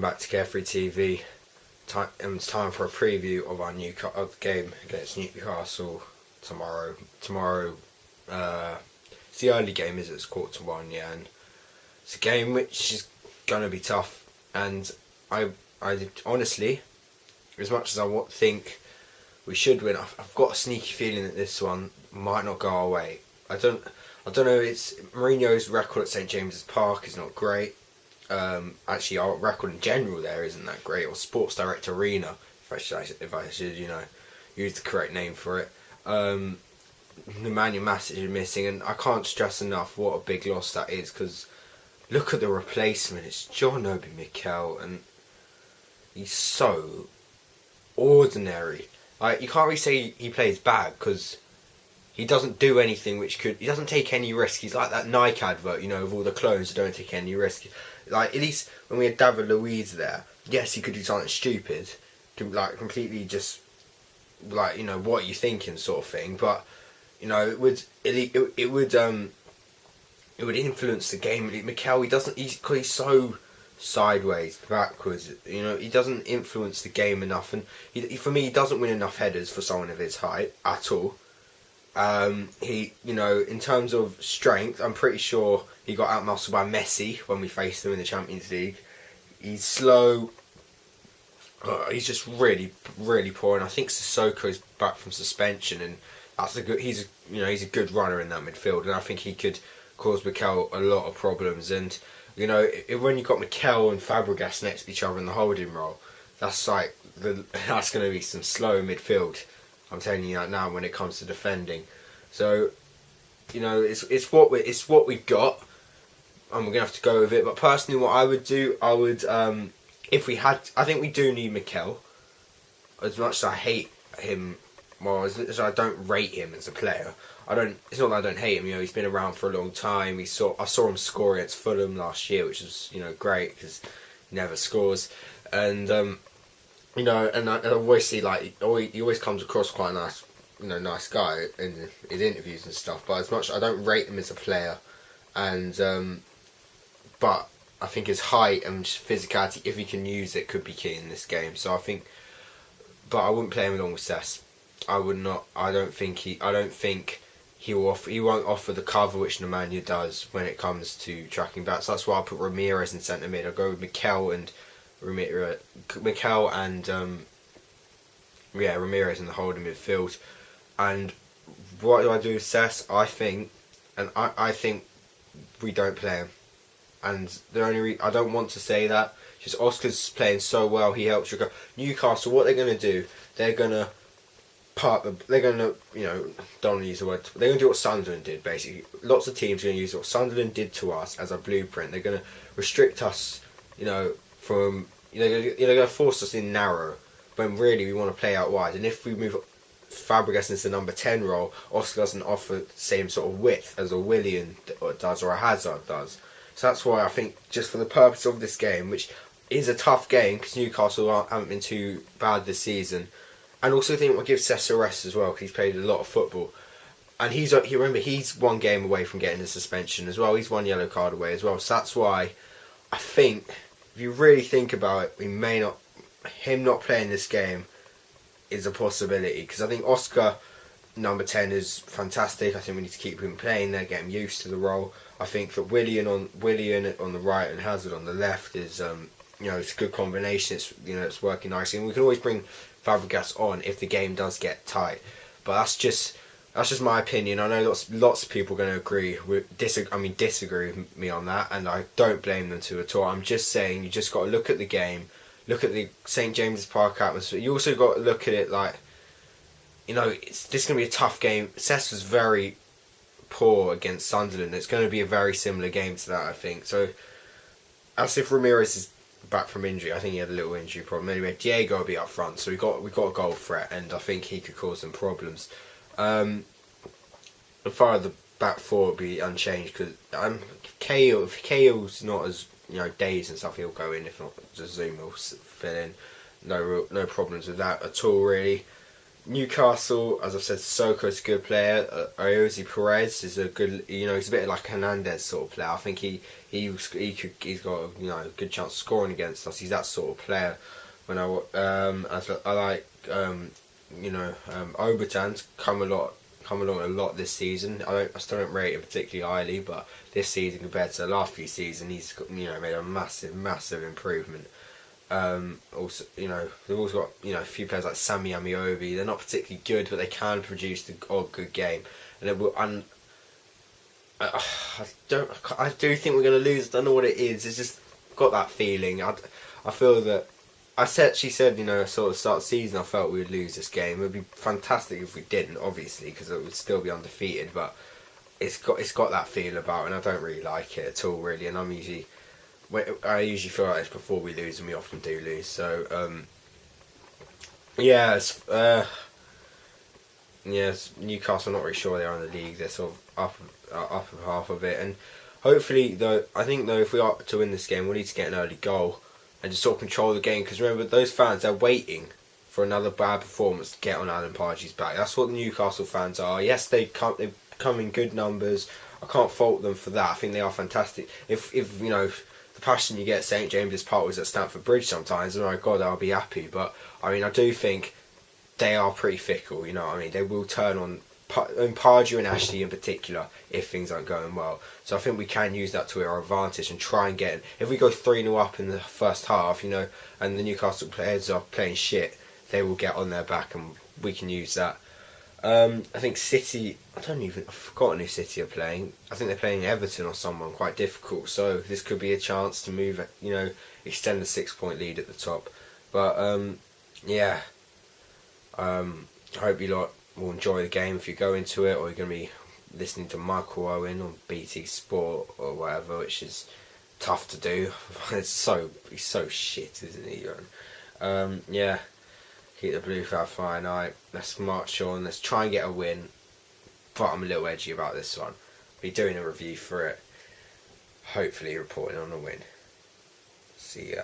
welcome back to Carefree TV. It's time for a preview of our game against Newcastle tomorrow. It's the early game, is it? It's 1:15, yeah, and it's a game which is gonna be tough. And I honestly, as much as I think we should win, I've got a sneaky feeling that this one might not go our way. I don't know. It's Mourinho's record at St James's Park is not great. Actually, our record in general there isn't that great. Or Sports Direct Arena, if I should use the correct name for it. Nemanja Matic is missing, and I can't stress enough what a big loss that is. Because look at the replacement. It's John Obi Mikel, and he's so ordinary. Like, you can't really say he plays bad because he doesn't do anything he doesn't take any risk. He's like that Nike advert, of all the clones that don't take any risk. Like, at least when we had David Luiz there, yes, he could do something stupid, completely just, what are you thinking sort of thing. But, it would influence the game. Mikel, he's so sideways, backwards, he doesn't influence the game enough. And for me, he doesn't win enough headers for someone of his height at all. In terms of strength, I'm pretty sure he got outmuscled by Messi when we faced him in the Champions League. He's slow. He's just really, really poor. And I think Sissoko's back from suspension, and he's a good runner in that midfield, and I think he could cause Mikel a lot of problems. And when you've got Mikel and Fabregas next to each other in the holding role, that's that's going to be some slow midfield. I'm telling you that now when it comes to defending. So, it's what we've got, and we're gonna have to go with it. But personally, what I would do, I think we do need Mikel. As much as I hate him, as I don't rate him as a player, it's not that I don't hate him. He's been around for a long time. I saw him score against Fulham last year, which was great because he never scores. And and I always see he always comes across quite a nice guy in his interviews and stuff. But as much I don't rate him as a player, and but I think his height and physicality, if he can use it, could be key in this game. So I think, but I wouldn't play him along with Cess. I would not. I don't think he won't offer the cover which Nemanja does when it comes to tracking back. So that's why I put Ramirez in centre mid. I'll go with Mikel and Ramirez in the holding midfield. And what do I do with Cess? I think we don't play him. And the only I don't want to say that, just Oscar's playing so well, he helps you go. Newcastle, what they're going to do, they're going to don't want to use the word, they're going to do what Sunderland did, basically. Lots of teams are going to use what Sunderland did to us as a blueprint. They're going to restrict us, from, they're going to force us in narrow, when really we want to play out wide. And if we move Fabregas into the number 10 role, Oscar doesn't offer the same sort of width as a Willian does or a Hazard does. So that's why I think, just for the purpose of this game, which is a tough game because Newcastle haven't been too bad this season, and also I think we'll give Cess a rest as well because he's played a lot of football, and he's one game away from getting the suspension as well. He's one yellow card away as well. So that's why I think, if you really think about it, him not playing this game is a possibility, because I think Oscar number 10 is fantastic. I think we need to keep him playing there, get him used to the role. I think that Willian on the right and Hazard on the left is it's a good combination. It's working nicely, and we can always bring Fabregas on if the game does get tight. But that's just my opinion. I know lots of people are going to disagree with me on that, and I don't blame them to at all. I'm just saying, you just got to look at the game, look at the St James's Park atmosphere. You also got to look at it like, this is going to be a tough game. Cess was very poor against Sunderland. It's going to be a very similar game to that, I think. So, as if Ramirez is back from injury, I think he had a little injury problem. Anyway, Diego will be up front, so we got a goal threat, and I think he could cause some problems. As far as the back four will be unchanged, because if Cale's not as dazed and stuff, he'll go in. If not, just Zoom will fill in. No problems with that at all, really. Newcastle, as I've said, Sissoko's a good player. Ayoze Perez is a good, he's a bit like Hernandez sort of player. I think he's got a good chance of scoring against us. He's that sort of player. When I like Obertan's come along a lot this season. I still don't rate him particularly highly, but this season compared to the last few seasons, he's made a massive improvement. Also, they've also got a few players like Sammy Amiobi. They're not particularly good, but they can produce the odd good game. And it will. And I do think we're going to lose. I don't know what it is. It's just got that feeling. I feel that. She said, sort of start of the season, I felt we would lose this game. It would be fantastic if we didn't, obviously, because it would still be undefeated. But it's got that feel about it, and I don't really like it at all, really. And I usually feel like it's before we lose, and we often do lose. So, Newcastle, not really sure they are in the league. They're sort of upper half of it, and hopefully, I think if we are to win this game, we need to get an early goal and just sort of control the game. Because remember, those fans, they're waiting for another bad performance to get on Alan Partey's back. That's what the Newcastle fans are. Yes, they come in good numbers. I can't fault them for that. I think they are fantastic. If the passion you get at St James's Park was at Stamford Bridge sometimes, oh my God, I'll be happy. But I do think they are pretty fickle. They will turn on Pardew and Ashley in particular if things aren't going well. So I think we can use that to our advantage and try and get. If we go 3-0 up in the first half, and the Newcastle players are playing shit, they will get on their back, and we can use that. I think City. I've forgotten who City are playing. I think they're playing Everton or someone quite difficult. So this could be a chance to move. Extend the 6-point lead at the top. But I hope you lot will enjoy the game if you go into it, or you're going to be listening to Michael Owen on BT Sport or whatever, which is tough to do. He's so shit, isn't he? Keep the blue flag flying high. Let's march on. Let's try and get a win. But I'm a little edgy about this one. Be doing a review for it. Hopefully reporting on a win. See ya.